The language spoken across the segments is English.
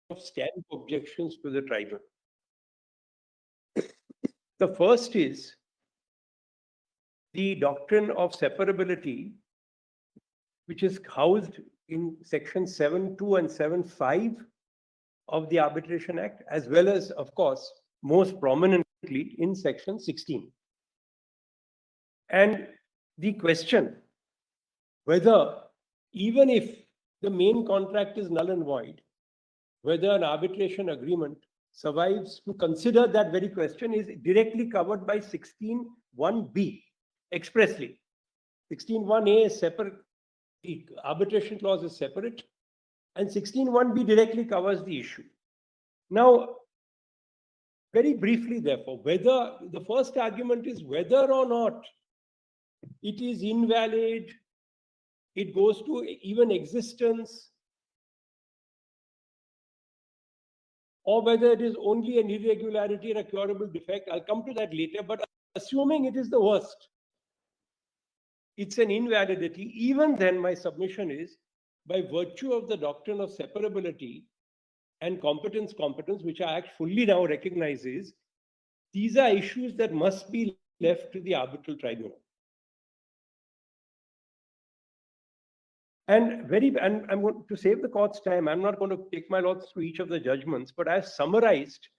of stamp objections to the tribunal. The first is the doctrine of separability, which is housed in section 7.2 and 7.5 of the Arbitration Act, as well as, of course, most prominently in section 16. And the question whether, even if the main contract is null and void, whether an arbitration agreement survives, to consider that very question is directly covered by 16.1b expressly. 16.1a is separate, the arbitration clause is separate, and 16.1b directly covers the issue. Now, very briefly, therefore, whether the first argument is whether or not it is invalid, it goes to even existence, or whether it is only an irregularity and a curable defect. I'll come to that later, but assuming it is the worst, it's an invalidity. Even then, my submission is, by virtue of the doctrine of separability and competence, which our Act fully now recognizes, these are issues that must be left to the arbitral tribunal. And I'm going to save the court's time. I'm not going to take my lords through each of the judgments, but I've summarized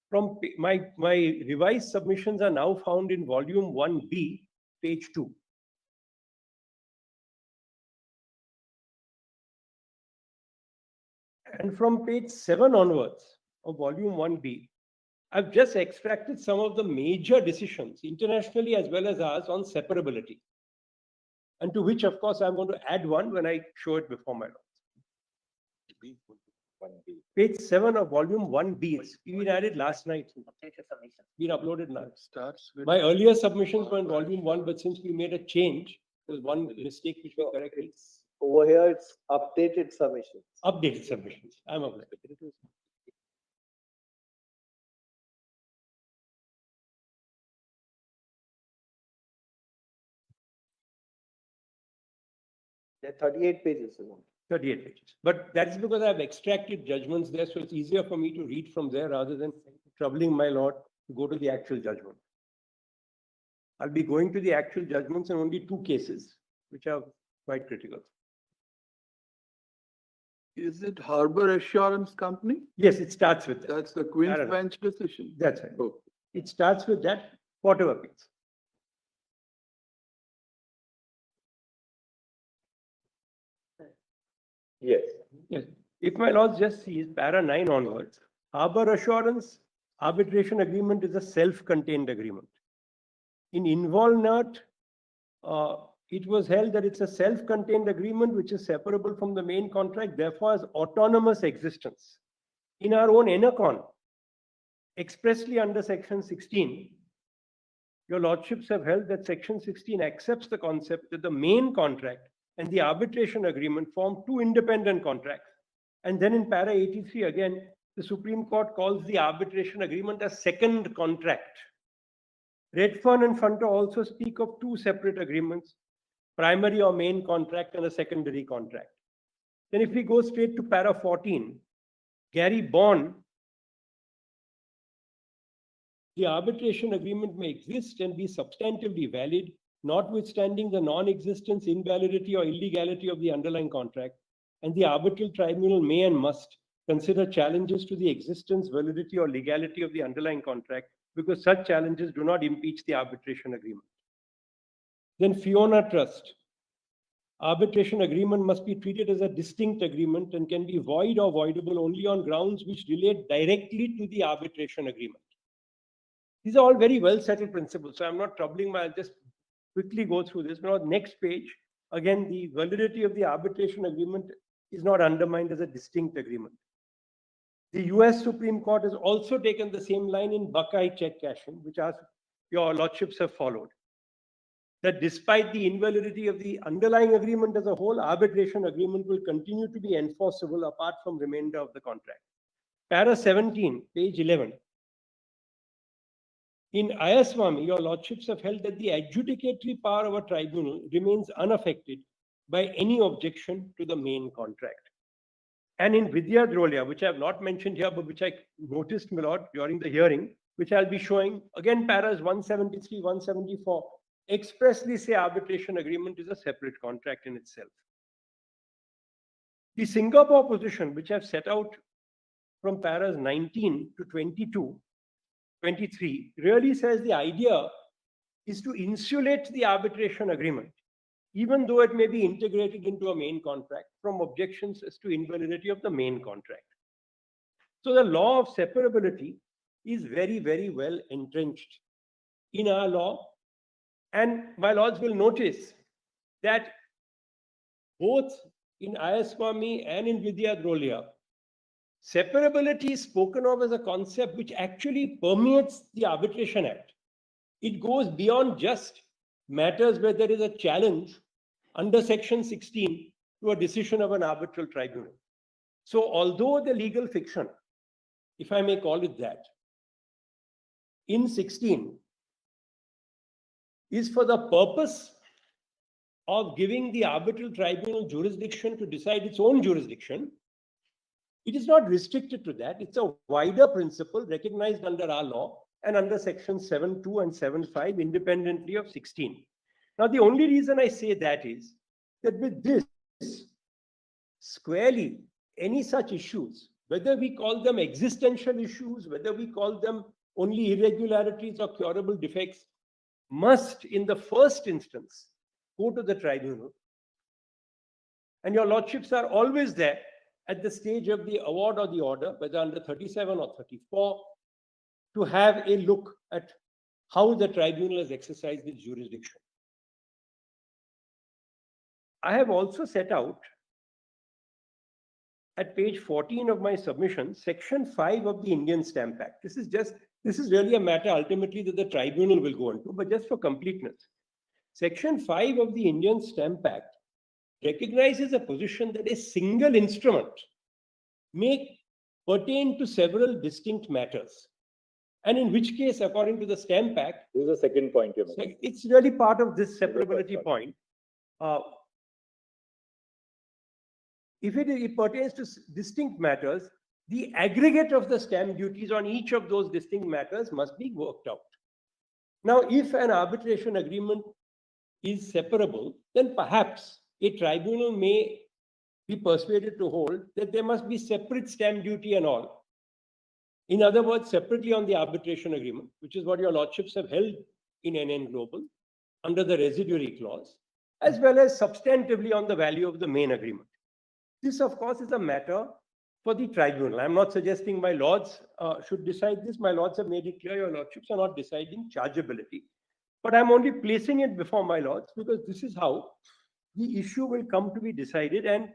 from my revised submissions are now found in volume 1B, page 2. And from page 7 onwards of volume 1B, I've just extracted some of the major decisions, internationally as well as ours, on separability. And to which, of course, I'm going to add one when I show it before my lords. Page 7 of volume 1B. It's been added last night. Been uploaded now. My earlier submissions were in volume 1, but since we made a change, there's one mistake which we corrected. Over here, it's updated submissions. Updated submissions. I'm updated. There are 38 pages. 38 pages. But that's because I've extracted judgments there, so it's easier for me to read from there rather than troubling my lord to go to the actual judgment. I'll be going to the actual judgments in only 2 cases, which are quite critical. Is it Harbor Assurance Company? Yes, it starts with that. That's the Queen's Bench decision. That's right. Oh. It starts with that, whatever appeals. Yes. Yes. If my lords just see para 9 onwards, Harbor Assurance arbitration agreement is a self-contained agreement. In Involnert, it was held that it's a self-contained agreement which is separable from the main contract, therefore has autonomous existence. In our own Enacon, expressly under section 16, your lordships have held that section 16 accepts the concept that the main contract and the arbitration agreement form 2 independent contracts. And then in para 83, again, the Supreme Court calls the arbitration agreement a second contract. Redfern and Funter also speak of 2 separate agreements, primary or main contract and a secondary contract. Then if we go straight to para 14, Gary Bond, the arbitration agreement may exist and be substantively valid, notwithstanding the non-existence, invalidity or illegality of the underlying contract, and the arbitral tribunal may and must consider challenges to the existence, validity or legality of the underlying contract, because such challenges do not impeach the arbitration agreement. Then Fiona Trust, arbitration agreement must be treated as a distinct agreement and can be void or voidable only on grounds which relate directly to the arbitration agreement. These are all very well settled principles, so I'm not troubling I'll just quickly go through this. Now, next page, again, the validity of the arbitration agreement is not undermined as a distinct agreement. The US Supreme Court has also taken the same line in Buckeye check cashing, which your lordships have followed. That despite the invalidity of the underlying agreement as a whole, arbitration agreement will continue to be enforceable apart from remainder of the contract. Para 17, page 11. In Ayaswamy, your lordships have held that the adjudicatory power of a tribunal remains unaffected by any objection to the main contract. And in Vidya Drolia, which I have not mentioned here, but which I noticed, my lord, during the hearing, which I'll be showing, again, paras 173, 174, expressly say arbitration agreement is a separate contract in itself. The Singapore position, which I've set out from paras 19 to 22, 23, really says the idea is to insulate the arbitration agreement, even though it may be integrated into a main contract, from objections as to invalidity of the main contract. So the law of separability is very, very well entrenched in our law. And my lords will notice that both in Ayaswamy and in Vidya Drolia, separability is spoken of as a concept which actually permeates the Arbitration Act. It goes beyond just matters where there is a challenge under Section 16 to a decision of an arbitral tribunal. So although the legal fiction, if I may call it that, in 16 is for the purpose of giving the arbitral tribunal jurisdiction to decide its own jurisdiction, it is not restricted to that. It's a wider principle recognized under our law and under Section 7.2 and 7.5 independently of 16. Now, the only reason I say that is that with this, squarely, any such issues, whether we call them existential issues, whether we call them only irregularities or curable defects, must, in the first instance, go to the tribunal. And your lordships are always there at the stage of the award or the order, whether under 37 or 34, to have a look at how the tribunal has exercised its jurisdiction. I have also set out at page 14 of my submission, Section 5 of the Indian Stamp Act. This is really a matter ultimately that the tribunal will go into, but just for completeness. Section 5 of the Indian Stamp Act recognizes a position that a single instrument may pertain to several distinct matters. And in which case, according to the Stamp Act, this is the second point you're making. It's really part of this separability point. If it pertains to distinct matters, the aggregate of the stamp duties on each of those distinct matters must be worked out. Now, if an arbitration agreement is separable, then perhaps a tribunal may be persuaded to hold that there must be separate stamp duty and all. In other words, separately on the arbitration agreement, which is what your lordships have held in NN Global under the residuary clause, as well as substantively on the value of the main agreement. This, of course, is a matter for the tribunal. I'm not suggesting my lords should decide this. My lords have made it clear your lordships are not deciding chargeability. But I'm only placing it before my lords because this is how the issue will come to be decided. And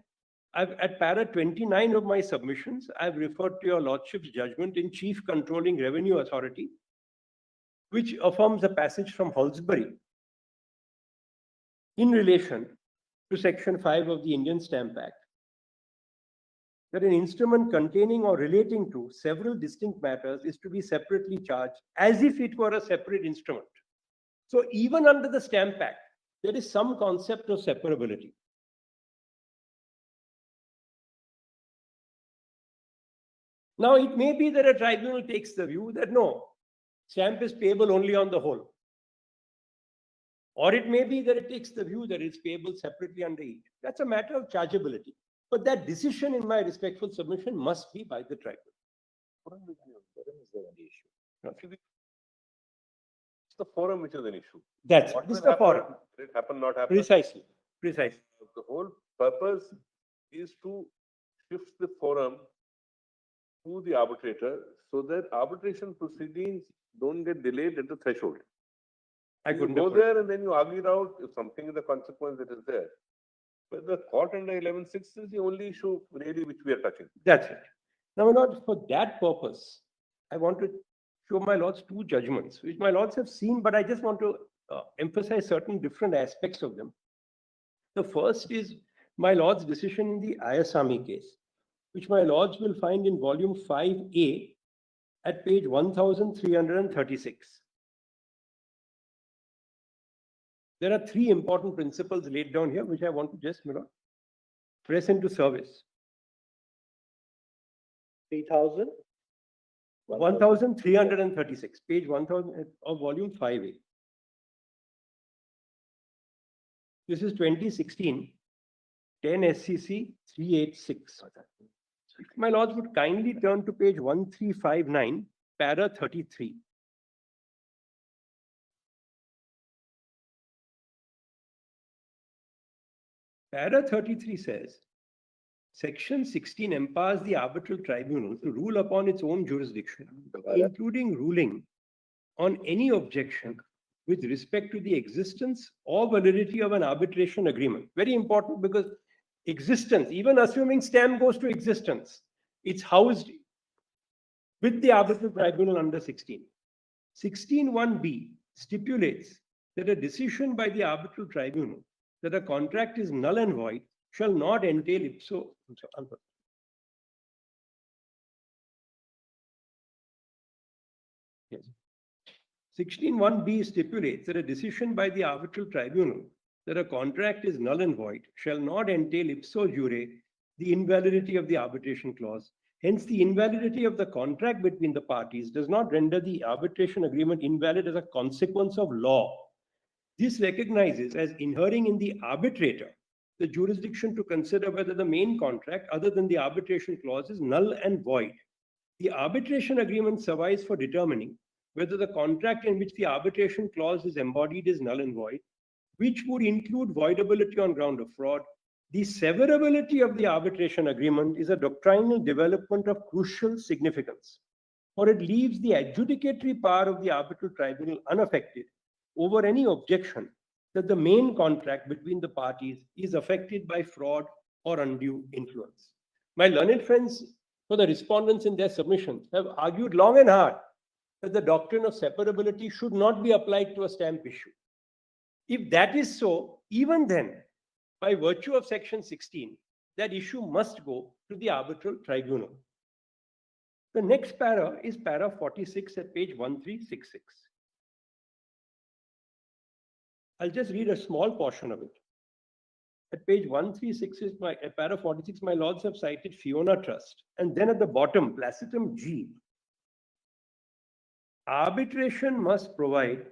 at para 29 of my submissions, I've referred to your lordship's judgment in Chief Controlling Revenue Authority, which affirms a passage from Halsbury in relation to Section 5 of the Indian Stamp Act, that an instrument containing or relating to several distinct matters is to be separately charged as if it were a separate instrument. So even under the Stamp Act, there is some concept of separability. Now, it may be that a tribunal takes the view that no, stamp is payable only on the whole. Or it may be that it takes the view that it's payable separately under each. That's a matter of chargeability. But that decision, in my respectful submission, must be by the tribunal. Is there any issue? It's the forum which is an issue. That's what this will the happen, forum. Will it happen, not happen? Precisely. The whole purpose is to shift the forum to the arbitrator so that arbitration proceedings don't get delayed at the threshold. I couldn't go there and then you argue it out if something is a consequence that is there. But the court under 11.6 is the only issue really which we are touching. That's it. Now, not for that purpose, I want to show my lords two judgments, which my lords have seen, but I just want to emphasize certain different aspects of them. The first is my lord's decision in the Ayaswamy case, which my lords will find in volume 5A at page 1336. There are three important principles laid down here, which I want to just press into service. 3,000? 1336, page 1000 of volume 5A. This is 2016, 10 SCC 386. My lords would kindly turn to page 1359, para 33. Para 33 says, Section 16 empowers the arbitral tribunal to rule upon its own jurisdiction, including ruling on any objection with respect to the existence or validity of an arbitration agreement. Very important, because existence, even assuming stamp goes to existence, it's housed with the arbitral tribunal under 16. 16(1)(b) stipulates that a decision by the arbitral tribunal that a contract is null and void shall not entail ipso. Yes. 16(1)(b) stipulates that a decision by the arbitral tribunal that a contract is null and void shall not entail ipso jure the invalidity of the arbitration clause. Hence, the invalidity of the contract between the parties does not render the arbitration agreement invalid as a consequence of law. This recognizes as inhering in the arbitrator the jurisdiction to consider whether the main contract, other than the arbitration clause, is null and void. The arbitration agreement survives for determining whether the contract in which the arbitration clause is embodied is null and void, which would include voidability on ground of fraud. The severability of the arbitration agreement is a doctrinal development of crucial significance, for it leaves the adjudicatory power of the arbitral tribunal unaffected over any objection that the main contract between the parties is affected by fraud or undue influence. My learned friends, for the respondents in their submissions, have argued long and hard that the doctrine of separability should not be applied to a stamp issue. If that is so, even then, by virtue of section 16, that issue must go to the arbitral tribunal. The next para is para 46 at page 1366. I'll just read a small portion of it. At page 136 is at para 46, my lords have cited Fiona Trust. And then at the bottom, placitum G. Arbitration must provide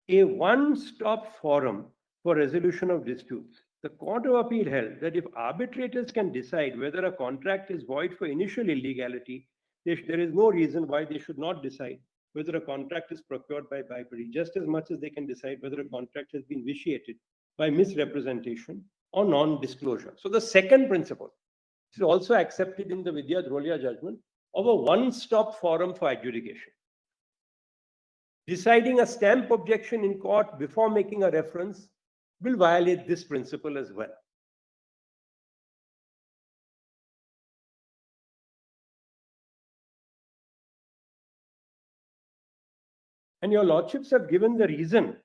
a one-stop forum for resolution of disputes. The Court of Appeal held that if arbitrators can decide whether a contract is void for initial illegality, there is no reason why they should not decide whether a contract is procured by bribery, just as much as they can decide whether a contract has been vitiated by misrepresentation or non-disclosure. So the second principle is also accepted in the Vidya Drolia judgment of a one-stop forum for adjudication. Deciding a stamp objection in court before making a reference will violate this principle as well. And your lordships have given the reason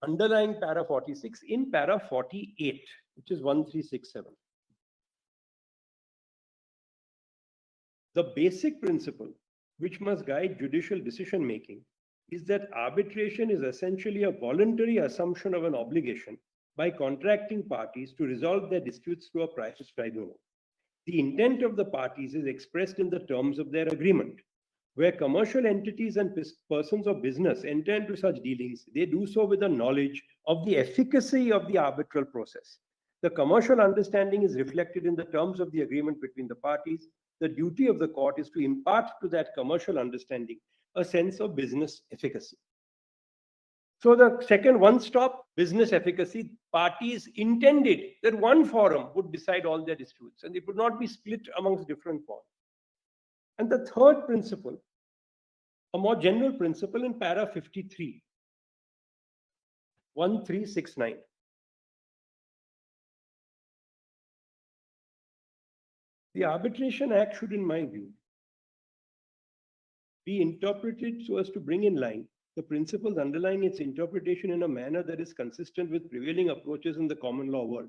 underlying para 46 in para 48, which is 1367. The basic principle which must guide judicial decision making is that arbitration is essentially a voluntary assumption of an obligation by contracting parties to resolve their disputes through a private tribunal. The intent of the parties is expressed in the terms of their agreement. Where commercial entities and persons of business enter into such dealings, they do so with a knowledge of the efficacy of the arbitral process. The commercial understanding is reflected in the terms of the agreement between the parties. The duty of the court is to impart to that commercial understanding a sense of business efficacy. So the second one-stop business efficacy, parties intended that one forum would decide all their disputes and it would not be split amongst different forums. And the third principle, a more general principle in para 53, 1369. The Arbitration Act should, in my view, be interpreted so as to bring in line the principles underlying its interpretation in a manner that is consistent with prevailing approaches in the common law world.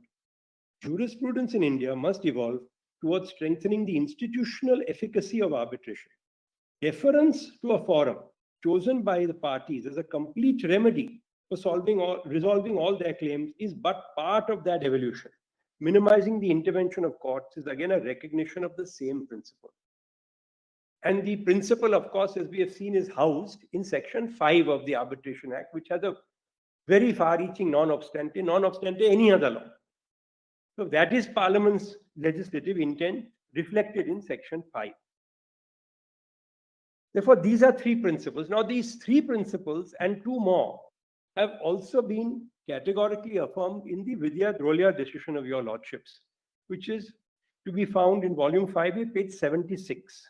Jurisprudence in India must evolve towards strengthening the institutional efficacy of arbitration. Deference to a forum chosen by the parties as a complete remedy for resolving all their claims is but part of that evolution. Minimizing the intervention of courts is again a recognition of the same principle. And the principle, of course, as we have seen, is housed in Section 5 of the Arbitration Act, which has a very far-reaching non obstante any other law. So that is Parliament's legislative intent reflected in Section 5. Therefore, these are three principles. Now, these three principles and two more have also been categorically affirmed in the Vidya Drolia decision of your lordships, which is to be found in volume 5A, page 76.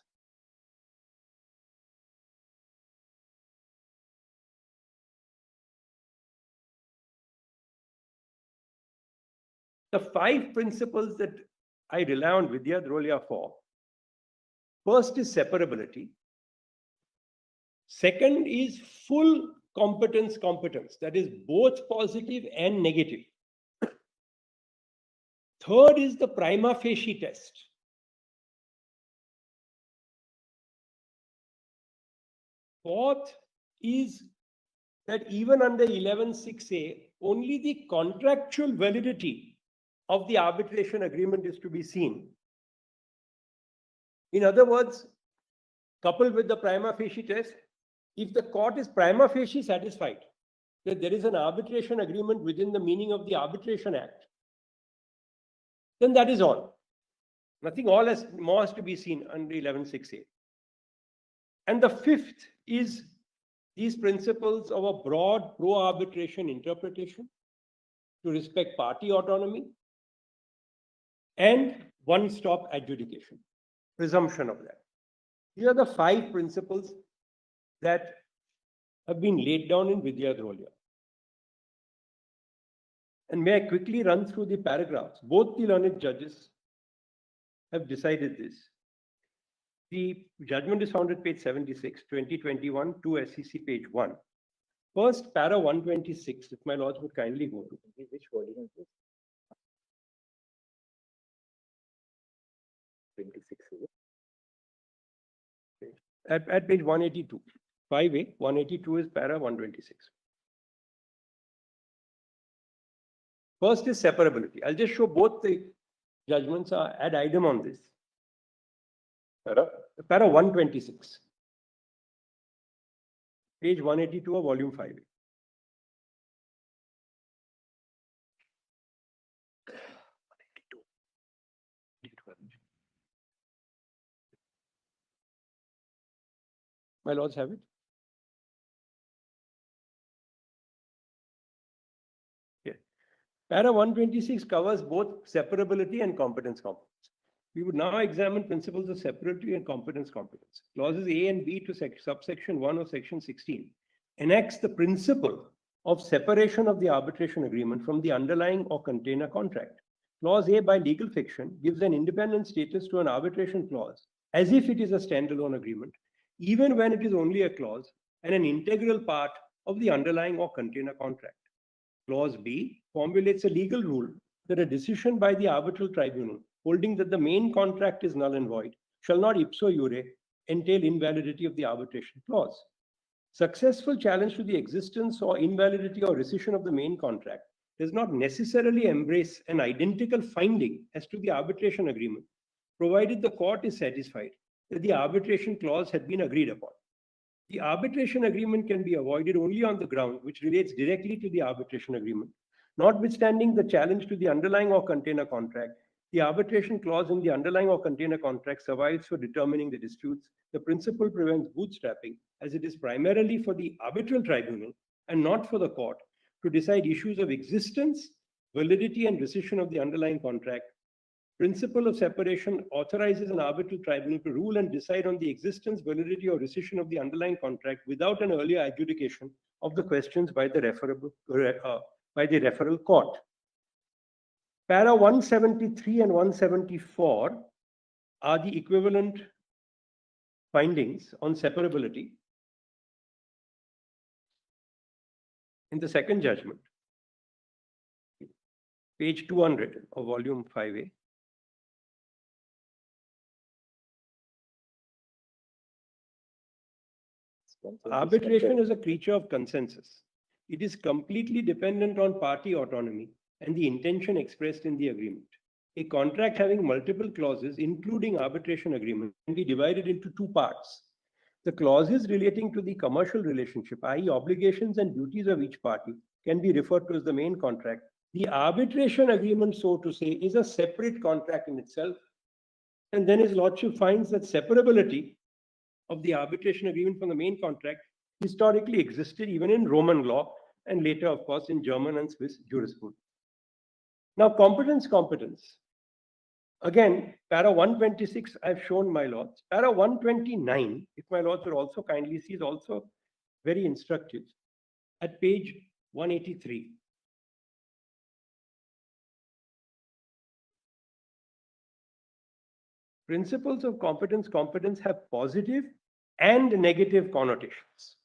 The five principles that I rely on Vidya Drolia for: first is separability. Second is full competence, that is both positive and negative. Third is the prima facie test. Fourth is that even under 11.6a, only the contractual validity of the arbitration agreement is to be seen. In other words, coupled with the prima facie test, if the court is prima facie satisfied that there is an arbitration agreement within the meaning of the Arbitration Act, then that is all. Nothing more has to be seen under 11.6a. And the fifth is these principles of a broad pro-arbitration interpretation to respect party autonomy and one-stop adjudication, presumption of that. These are the five principles that have been laid down in Vidya Drolia. And may I quickly run through the paragraphs? Both the learned judges have decided this. The judgment is found at page 76, 2021, 2 SEC page 1. First, para 126, if my lords would kindly go to. Which volume is this? 26. At page 182. 5A, 182 is para 126. First is separability. I'll just show both the judgments are ad idem on this. Para 126. Page 182 of volume 5A. My lords have it. Yeah. Para 126 covers both separability and competence. We would now examine principles of separability and competence. Clauses A and B to subsection 1 of section 16 enacts the principle of separation of the arbitration agreement from the underlying or container contract. Clause A, by legal fiction, gives an independent status to an arbitration clause as if it is a standalone agreement, even when it is only a clause and an integral part of the underlying or container contract. Clause B formulates a legal rule that a decision by the arbitral tribunal holding that the main contract is null and void shall not ipso jure entail invalidity of the arbitration clause. Successful challenge to the existence or invalidity or rescission of the main contract does not necessarily embrace an identical finding as to the arbitration agreement, provided the court is satisfied that the arbitration clause had been agreed upon. The arbitration agreement can be avoided only on the ground which relates directly to the arbitration agreement. Notwithstanding the challenge to the underlying or container contract, the arbitration clause in the underlying or container contract survives for determining the disputes. The principle prevents bootstrapping, as it is primarily for the arbitral tribunal and not for the court to decide issues of existence, validity, and rescission of the underlying contract. Principle of separation authorizes an arbitral tribunal to rule and decide on the existence, validity, or rescission of the underlying contract without an earlier adjudication of the questions by the referral court. Para 173 and 174 are the equivalent findings on separability in the second judgment, page 200 of volume 5A. Arbitration is a creature of consensus. It is completely dependent on party autonomy and the intention expressed in the agreement. a contract having multiple clauses, including arbitration agreement, can be divided into two parts. The clauses relating to the commercial relationship, i.e. obligations and duties of each party, can be referred to as the main contract. The arbitration agreement, so to say, is a separate contract in itself. And then his lordship finds that separability of the arbitration agreement from the main contract historically existed even in Roman law and later, of course, in German and Swiss jurisprudence. Now, competence. Again, para 126, I've shown my lords. Para 129, if my lords will also kindly see, is also very instructive. At page 183. Principles of competence have positive and negative connotations.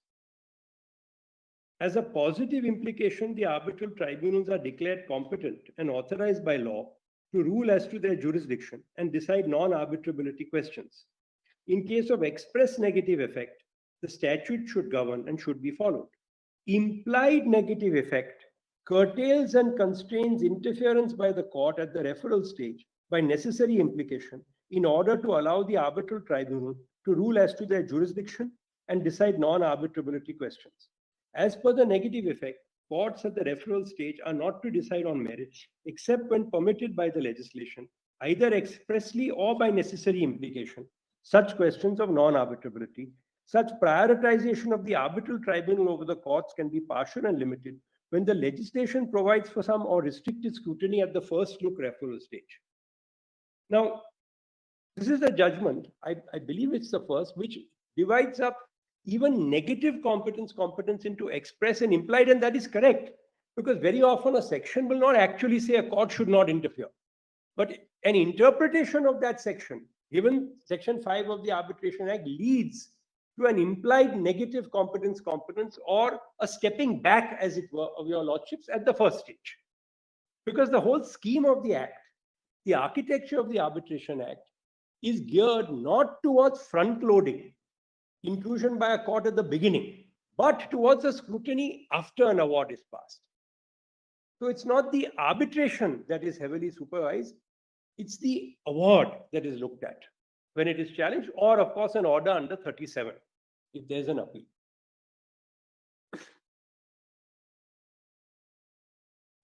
As a positive implication, the arbitral tribunals are declared competent and authorized by law to rule as to their jurisdiction and decide non-arbitrability questions. In case of express negative effect, the statute should govern and should be followed. Implied negative effect curtails and constrains interference by the court at the referral stage by necessary implication in order to allow the arbitral tribunal to rule as to their jurisdiction and decide non-arbitrability questions. As per the negative effect, courts at the referral stage are not to decide on merits except when permitted by the legislation, either expressly or by necessary implication, such questions of non-arbitrability. Such prioritization of the arbitral tribunal over the courts can be partial and limited when the legislation provides for some or restricted scrutiny at the first look referral stage. Now, this is a judgment, I believe it's the first, which divides up even negative competence into express and implied, and that is correct, because very often a section will not actually say a court should not interfere. But an interpretation of that section, given Section 5 of the Arbitration Act, leads to an implied negative competence or a stepping back, as it were, of your lordships at the first stage. Because the whole scheme of the Act, the architecture of the Arbitration Act, is geared not towards front-loading inclusion by a court at the beginning, but towards a scrutiny after an award is passed. So it's not the arbitration that is heavily supervised, it's the award that is looked at when it is challenged, or of course an order under 37, if there's an appeal.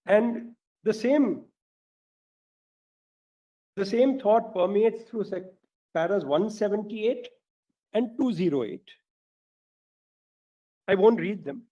And the same thought permeates through paras 178 and 208. I won't read them.